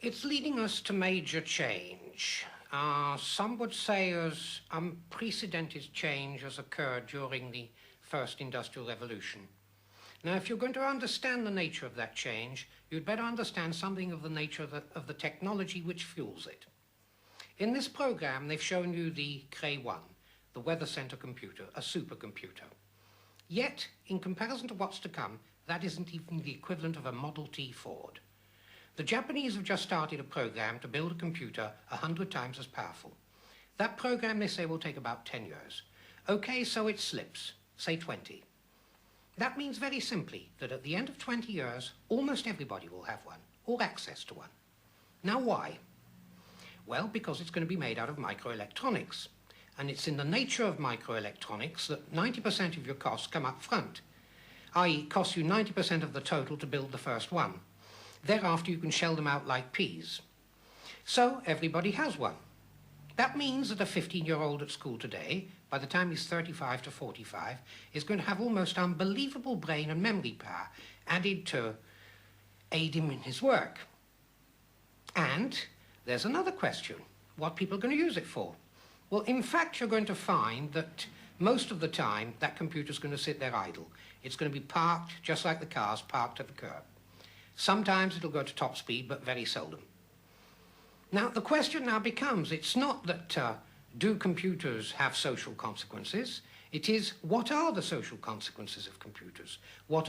It's leading us to major change. Some would say as unprecedented change has occurred during the first industrial revolution. Now, if you're going to understand the nature of that change, you'd better understand something of the nature of the technology which fuels it. In this program, they've shown you the Cray 1, the weather center computer, a supercomputer. Yet, in comparison to what's to come, that isn't even the equivalent of a Model T Ford. The Japanese have just started a program to build a computer 100 times as powerful. That program, they say, will take about 10 years. Okay, so it slips, say 20. That means very simply that at the end of 20 years, almost everybody will have one, or access to one. Now why? Well, because it's going to be made out of microelectronics. And it's in the nature of microelectronics that 90% of your costs come up front, i.e. it costs you 90% of the total to build the first one. Thereafter, you can shell them out like peas. So everybody has one. That means that a 15-year-old at school today, by the time he's 35 to 45, is going to have almost unbelievable brain and memory power added to aid him in his work. And there's another question, what people are going to use it for. Well, in fact, you're going to find that most of the time, that computer's going to sit there idle. It's going to be parked, just like the cars parked at the curb. Sometimes it'll go to top speed, but very seldom. Now, the question now becomes, it's not that do computers have social consequences? It is, what are the social consequences of computers? What